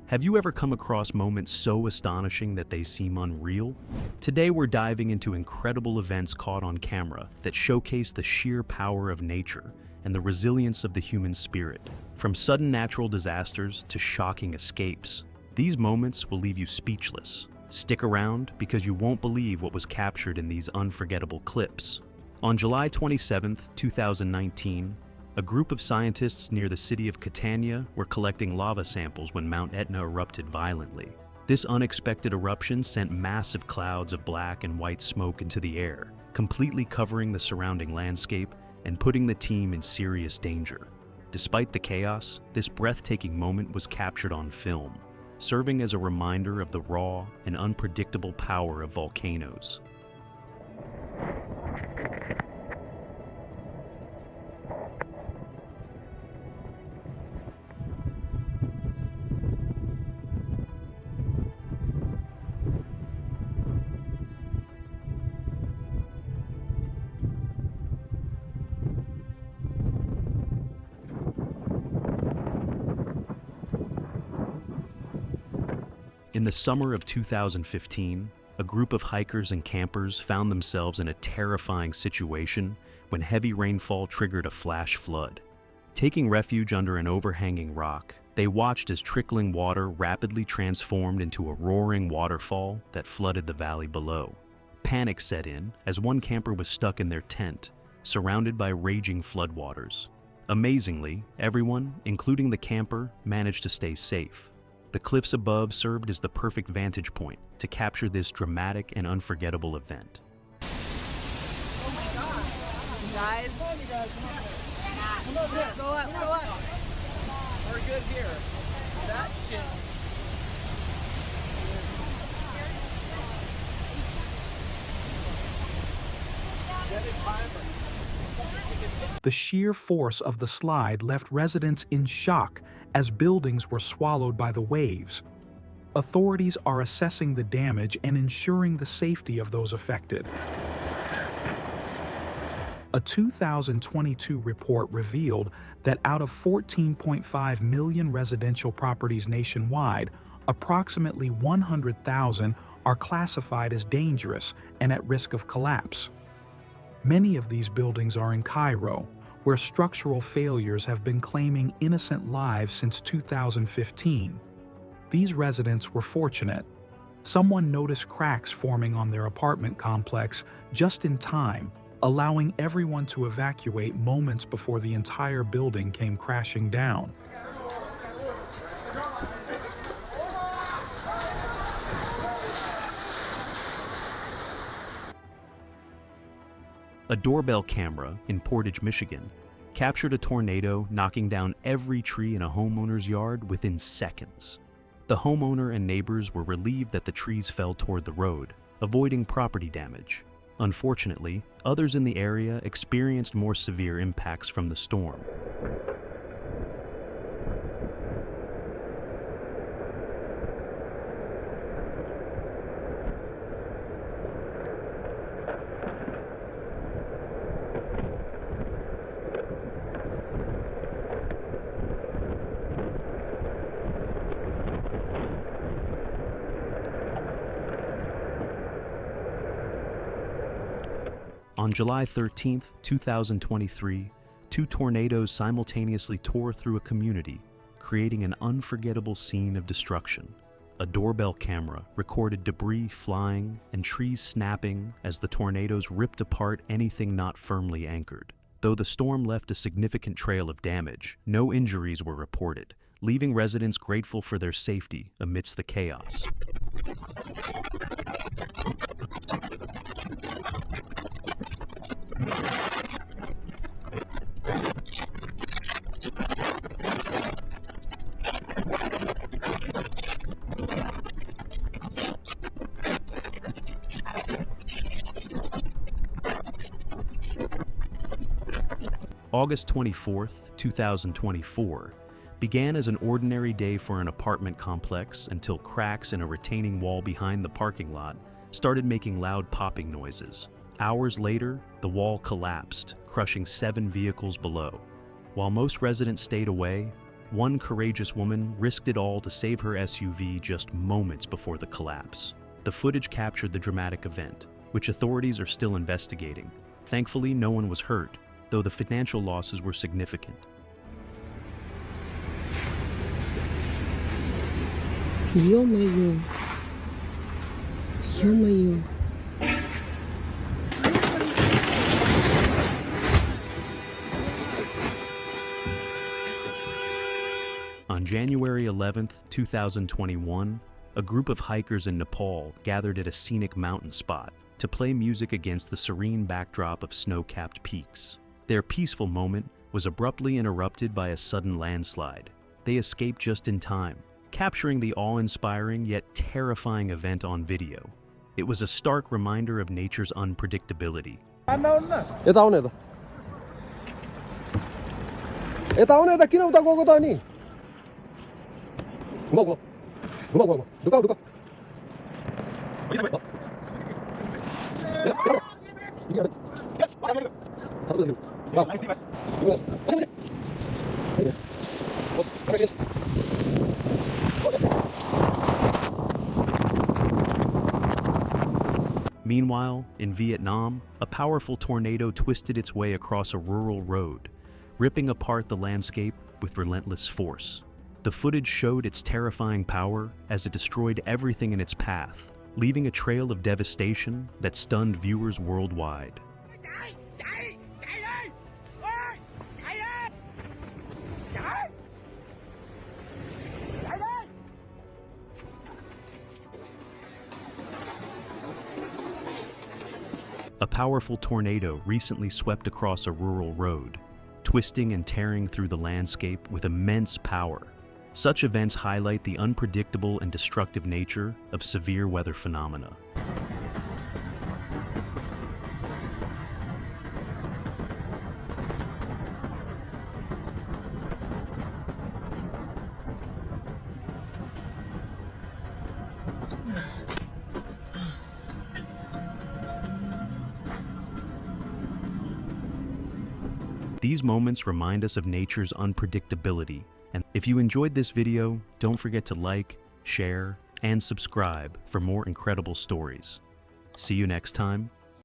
Have you ever come across moments so astonishing that they seem unreal? Today we're diving into incredible events caught on camera that showcase the sheer power of nature and the resilience of the human spirit. From sudden natural disasters to shocking escapes, these moments will leave you speechless. Stick around because you won't believe what was captured in these unforgettable clips. On July 27, 2019, a group of scientists near the city of Catania were collecting lava samples when Mount Etna erupted violently. This unexpected eruption sent massive clouds of black and white smoke into the air, completely covering the surrounding landscape and putting the team in serious danger. Despite the chaos, this breathtaking moment was captured on film, serving as a reminder of the raw and unpredictable power of volcanoes. In the summer of 2015, a group of hikers and campers found themselves in a terrifying situation when heavy rainfall triggered a flash flood. Taking refuge under an overhanging rock, they watched as trickling water rapidly transformed into a roaring waterfall that flooded the valley below. Panic set in as one camper was stuck in their tent, surrounded by raging floodwaters. Amazingly, everyone, including the camper, managed to stay safe. The cliffs above served as the perfect vantage point to capture this dramatic and unforgettable event. Oh my God. Guys, go up. We're good here. That shit. The sheer force of the slide left residents in shock as buildings were swallowed by the waves. Authorities are assessing the damage and ensuring the safety of those affected. A 2022 report revealed that out of 14.5 million residential properties nationwide, approximately 100,000 are classified as dangerous and at risk of collapse. Many of these buildings are in Cairo, where structural failures have been claiming innocent lives since 2015. These residents were fortunate. Someone noticed cracks forming on their apartment complex just in time, allowing everyone to evacuate moments before the entire building came crashing down. A doorbell camera in Portage, Michigan, captured a tornado knocking down every tree in a homeowner's yard within seconds. The homeowner and neighbors were relieved that the trees fell toward the road, avoiding property damage. Unfortunately, others in the area experienced more severe impacts from the storm. On July 13, 2023, two tornadoes simultaneously tore through a community, creating an unforgettable scene of destruction. A doorbell camera recorded debris flying and trees snapping as the tornadoes ripped apart anything not firmly anchored. Though the storm left a significant trail of damage, no injuries were reported, leaving residents grateful for their safety amidst the chaos. August 24, 2024, began as an ordinary day for an apartment complex until cracks in a retaining wall behind the parking lot started making loud popping noises. Hours later, the wall collapsed, crushing 7 vehicles below. While most residents stayed away, One courageous woman risked it all to save her SUV just moments before the collapse. The footage captured the dramatic event, which authorities are still investigating. Thankfully, no one was hurt, though the financial losses were significant. ё-моё. Ё-моё. On January 11, 2021, a group of hikers in Nepal gathered at a scenic mountain spot to play music against the serene backdrop of snow-capped peaks. Their peaceful moment was abruptly interrupted by a sudden landslide. They escaped just in time, capturing the awe-inspiring yet terrifying event on video. It was a stark reminder of nature's unpredictability. यता आउने त यता आउने त किन उता गएको त अनि घुमाउ घुमाउ घुमाउ घुमाउ ढुकाउ ढुकाउ Meanwhile, in Vietnam, a powerful tornado twisted its way across a rural road, ripping apart the landscape with relentless force. The footage showed its terrifying power as it destroyed everything in its path, leaving a trail of devastation that stunned viewers worldwide. A powerful tornado recently swept across a rural road, twisting and tearing through the landscape with immense power. Such events highlight the unpredictable and destructive nature of severe weather phenomena. These moments remind us of nature's unpredictability. And if you enjoyed this video, don't forget to like, share, and subscribe for more incredible stories. See you next time.